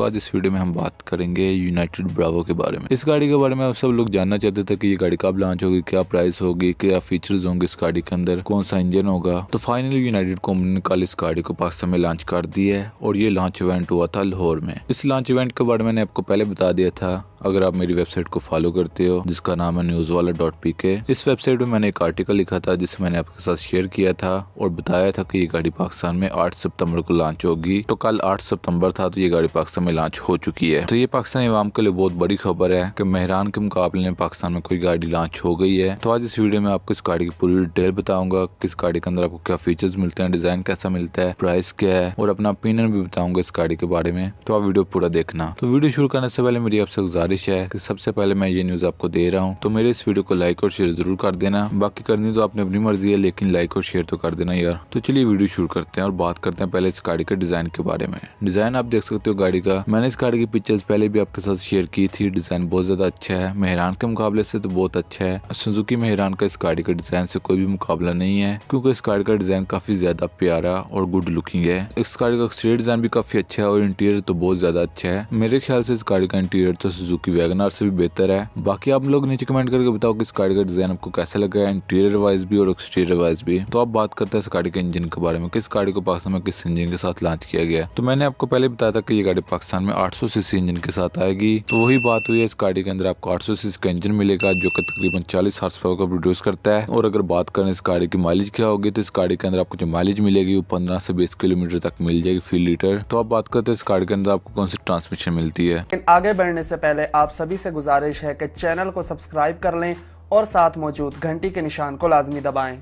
आज इस वीडियो में हम बात करेंगे यूनाइटेड ब्रावो के बारे में। इस गाड़ी के बारे में आप सब लोग जानना चाहते थे कि ये गाड़ी कब लॉन्च होगी, क्या प्राइस होगी, क्या फीचर्स होंगे इस गाड़ी के अंदर, कौन सा इंजन होगा। तो फाइनली यूनाइटेड कंपनी ने कल इस गाड़ी को पाकिस्तान में लॉन्च कर दी है और ये लॉन्च इवेंट हुआ था लाहौर में। इस लॉन्च इवेंट के बारे में मैंने आपको पहले बता दिया था, अगर आप मेरी वेबसाइट को फॉलो करते हो जिसका नाम है newswala.pk। इस वेबसाइट में मैंने एक आर्टिकल लिखा था जिसे मैंने आपके साथ शेयर किया था और बताया था कि ये गाड़ी पाकिस्तान में 8 सितंबर को लॉन्च होगी। तो कल 8 सितंबर था, तो ये गाड़ी पाकिस्तान में लॉन्च हो चुकी है। तो ये पाकिस्तानी अवाम के लिए बहुत बड़ी खबर है कि मेहरान के मुकाबले में पाकिस्तान में कोई गाड़ी लॉन्च हो गई है। तो आज इस वीडियो में आपको इस गाड़ी की पूरी डिटेल बताऊंगा कि इस गाड़ी के अंदर आपको क्या फीचर्स मिलते हैं, डिजाइन कैसा मिलता है, प्राइस क्या है और अपना ओपिनियन भी बताऊंगा इस गाड़ी के बारे में। तो आप वीडियो पूरा देखना। तो वीडियो शुरू करने से पहले मेरी आपसे गुजारिश है कि सबसे पहले मैं ये न्यूज आपको दे रहा हूँ, तो मेरे इस वीडियो को लाइक और शेयर जरूर कर देना। बाकी करनी तो आपने अपनी मर्जी है, लेकिन लाइक और शेयर तो कर देना यार। तो चलिए वीडियो शुरू करते हैं और बात करते हैं पहले इस गाड़ी के डिजाइन के बारे में। डिजाइन आप देख सकते हो गाड़ी का, मैंने इस गाड़ी की पिक्चर्स पहले भी आपके साथ शेयर की थी। डिजाइन बहुत ज्यादा अच्छा है, मेहरान के मुकाबले से तो बहुत अच्छा है। सुजुकी मेहरान का इस गाड़ी के डिजाइन से कोई भी मुकाबला नहीं है, क्योंकि इस गाड़ी का डिजाइन काफी ज्यादा प्यारा और गुड लुकिंग है। इस गाड़ी का एक्सटीरियर डिजाइन भी काफी अच्छा है और इंटीरियर तो बहुत ज्यादा अच्छा है। मेरे ख्याल से इस गाड़ी का इंटीरियर तो सुजुकी वैगनआर से भी बेहतर है। बाकी आप लोग नीचे कमेंट करके बताओ कि इस गाड़ी का डिजाइन आपको कैसा लगा है, इंटीरियर वाइज भी और एक्सटीरियर वाइज भी। तो आप बात करते हैं इस गाड़ी के इंजन के बारे में, किस गाड़ी को पाकिस्तान में किस इंजन के साथ लॉन्च किया गया। तो मैंने आपको पहले बताया था कि ये गाड़ी पाकिस्तान में 800 सीसी इंजन के साथ आएगी। तो वही बात हुई है, इस गाड़ी के अंदर आपको 800 सीसी का इंजन मिलेगा जो कि तकरीबन 40 हॉर्स पावर का प्रोड्यूस करता है। और अगर बात करें इस गाड़ी की माइलेज क्या होगी, तो इस गाड़ी के अंदर आपको जो माइलेज मिलेगी वो 15 से 20 किलोमीटर तक मिल जाएगी फी लीटर। तो आप बात करते हैं इस गाड़ी के अंदर आपको कौन सी ट्रांसमिशन मिलती है। आगे बढ़ने से पहले आप सभी से गुजारिश है कि चैनल को सब्सक्राइब कर लें और साथ मौजूद घंटी के निशान को लाजमी दबाएं।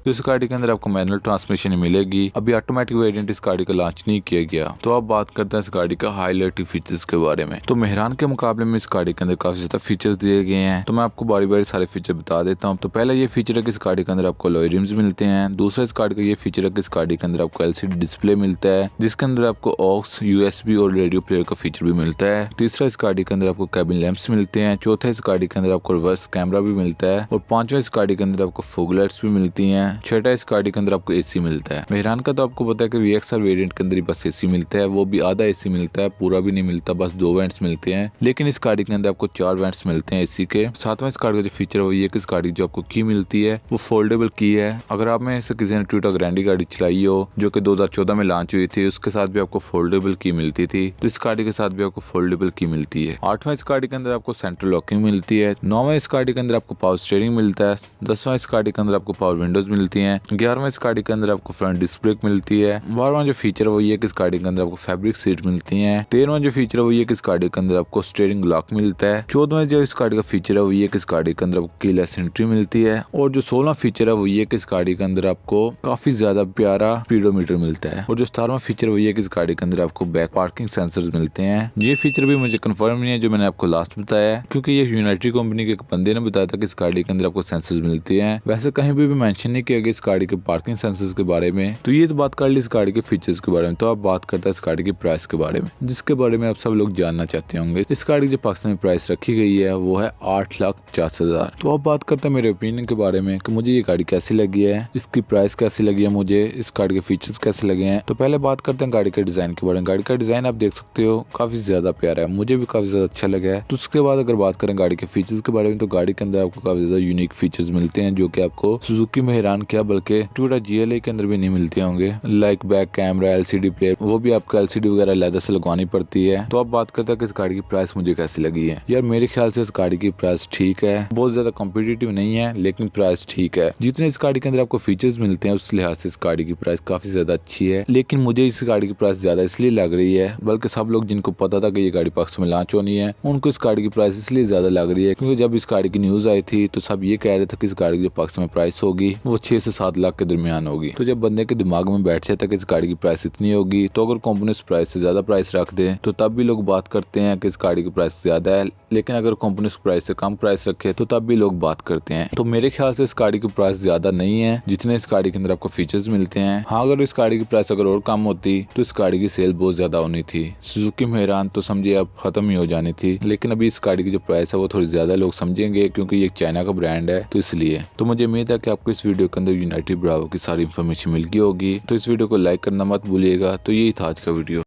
तो इस गाड़ी के अंदर आपको मैनुअल ट्रांसमिशन मिलेगी। अभी ऑटोमेटिक वेरिएंट इस गाड़ी का लॉन्च नहीं किया गया। तो आप बात करते हैं इस गाड़ी का हाईलाइट फीचर्स के बारे में। तो मेहरान के मुकाबले में इस गाड़ी के अंदर काफी ज्यादा फीचर्स दिए गए हैं। तो मैं आपको बारी बारी सारे फीचर बता देता हूँ। तो पहला ये फीचर है कि इस गाड़ी के अंदर आपको अलॉय रिम्स मिलते हैं। दूसरा इस गाड़ी का ये फीचर है कि इस गाड़ी के अंदर आपको LCD डिस्प्ले मिलता है जिसके अंदर आपको ऑक्स, USB और रेडियो प्लेयर का फीचर भी मिलता है। तीसरा इस गाड़ी के अंदर आपको कैबिन लैंप्स मिलते हैं। चौथा इस गाड़ी के अंदर आपको रिवर्स कैमरा भी मिलता है। और पांचवा इस गाड़ी के अंदर आपको फॉग लाइट्स भी मिलती है। छठा इस गाड़ी के अंदर आपको AC मिलता है। मेहरान का तो आपको पता है कि VXR वेरिएंट के अंदर ही बस AC मिलता है, वो भी आधा AC मिलता है, पूरा भी नहीं मिलता, बस 2 वेंट्स मिलते हैं। लेकिन इस गाड़ी के अंदर आपको 4 वेंट्स मिलते हैं AC के। सातवां इस गाड़ी का जो फीचर है वो ये कि इस गाड़ी जो आपको की मिलती है वो फोल्डेबल की है। अगर आप में से किसी ने टोयोटा ग्रैंडी गाड़ी चलाई हो जो कि 2014 में लॉन्च हुई थी, उसके साथ भी आपको फोल्डेबल की मिलती थी, तो इस गाड़ी के साथ भी आपको फोल्डेबल की मिलती है। आठवां इस गाड़ी के अंदर आपको सेंट्रल लॉकिंग मिलती है। नौवां इस गाड़ी के अंदर आपको पावर स्टीयरिंग मिलता है। 10वां इस गाड़ी के अंदर आपको पावर विंडोज मिलती है। 11वां इस गाड़ी के अंदर आपको फ्रंट डिस्क ब्रेक मिलती है। 12वां जो फीचर है वो ये कि इस गाड़ी के अंदर आपको फैब्रिक सीट मिलती है। 13वां जो फीचर है वो ये कि इस गाड़ी के अंदर आपको स्टीयरिंग लॉक मिलता है। 14वां जो इस गाड़ी का फीचर है वो ये कि इस गाड़ी के अंदर आपको कीलेस एंट्री मिलती है। और जो 16वां फीचर है वो ये कि इस गाड़ी के अंदर आपको काफी ज्यादा प्यारा स्पीडोमीटर मिलता है। और जो 17वां फीचर वो ये कि इस गाड़ी के अंदर आपको बैक पार्किंग सेंसर्स मिलते हैं। ये फीचर भी मुझे कंफर्म नहीं है जो मैंने आपको लास्ट बताया है, क्योंकि ये यूनाइटेड कंपनी के एक बंदे ने बताया था कि इस गाड़ी के अंदर आपको सेंसर्स मिलते हैं। वैसे कहीं भी मेंशन नहीं किया गया इस गाड़ी के पार्किंग सेंसर्स के बारे में। तो ये तो बात कर ली इस गाड़ी के फीचर्स के बारे में। तो आप बात करते हैं इस गाड़ी की प्राइस के बारे में, जिसके बारे में आप सब लोग जानना चाहते होंगे। इस गाड़ी की जो पाकिस्तान में प्राइस रखी गई है वो है 8,50,000। तो आप बात करते हैं मेरे ओपिनियन के बारे में कि मुझे ये गाड़ी कैसी लगी है, इसकी प्राइस कैसी लगी है, मुझे इस गाड़ी के फीचर्स कैसे लगे हैं। तो पहले बात करते हैं गाड़ी के डिजाइन के बारे में। गाड़ी का डिजाइन आप देख सकते हो काफी ज्यादा प्यारा है, मुझे भी काफी ज्यादा अच्छा लगा है। तो उसके बाद अगर बात करें गाड़ी के फीचर्स के बारे में, तो गाड़ी के अंदर आपको काफी ज्यादा यूनिक फीचर्स मिलते हैं जो कि आपको सुजुकी मेहरान क्या बल्कि टोयोटा GLA के अंदर भी नहीं मिलते होंगे, like back camera, LCD player, वो भी आपको LCD वगैरह लेदर से लगवानी पड़ती है। तो अब बात करते हैं कि इस गाड़ी की प्राइस मुझे कैसी लगी है। यार मेरे ख्याल से इस गाड़ी की प्राइस ठीक है, बहुत ज्यादा कॉम्पिटिटिव नहीं है, लेकिन प्राइस ठीक है। जितने इस गाड़ी के अंदर आपको फीचर्स मिलते हैं उस लिहाज से इस गाड़ी की प्राइस काफी ज्यादा अच्छी है। लेकिन मुझे इस गाड़ी की प्राइस ज्यादा इसलिए लग रही है, बल्कि सब लोग जिनको पता था कि ये गाड़ी पाकिस्तान में लॉन्च होनी है उनको इस गाड़ी की प्राइस इसलिए ज्यादा लग रही है क्योंकि जब इस गाड़ी की न्यूज आई थी तो सब ये कह रहे थे कि इस गाड़ी की जो पाकिस्तान में प्राइस होगी वो 6 से 7 लाख के दरमियान होगी। तो जब बंदे के दिमाग में बैठ जाता है कि इस गाड़ी की प्राइस इतनी होगी, तो अगर कंपनी उस प्राइस से ज्यादा प्राइस रख दे तो तब भी लोग बात करते हैं कि इस गाड़ी की प्राइस ज्यादा है। लेकिन अगर कंपनी उस प्राइस से कम प्राइस रखे तो तब भी लोग बात करते हैं। तो मेरे ख्याल से इस गाड़ी की प्राइस ज्यादा नहीं है जितने इस गाड़ी के अंदर आपको फीचर्स मिलते हैं। हाँ, अगर इस गाड़ी की प्राइस अगर और कम होती तो इस गाड़ी की सेल बहुत ज्यादा होनी थी। सुजुकी मेहरान तो समझिए अब खत्म ही हो जानी थी। लेकिन अभी इस गाड़ी की जो प्राइस है वो थोड़ी ज्यादा लोग समझेंगे क्योंकि ये चाइना का ब्रांड है, तो इसलिए। तो मुझे उम्मीद है कि आपको इस वीडियो के अंदर यूनाइटेड ब्रावो की सारी इन्फॉर्मेशन मिल गई होगी। तो इस वीडियो को लाइक करना मत भूलिएगा। तो यही था आज का वीडियो।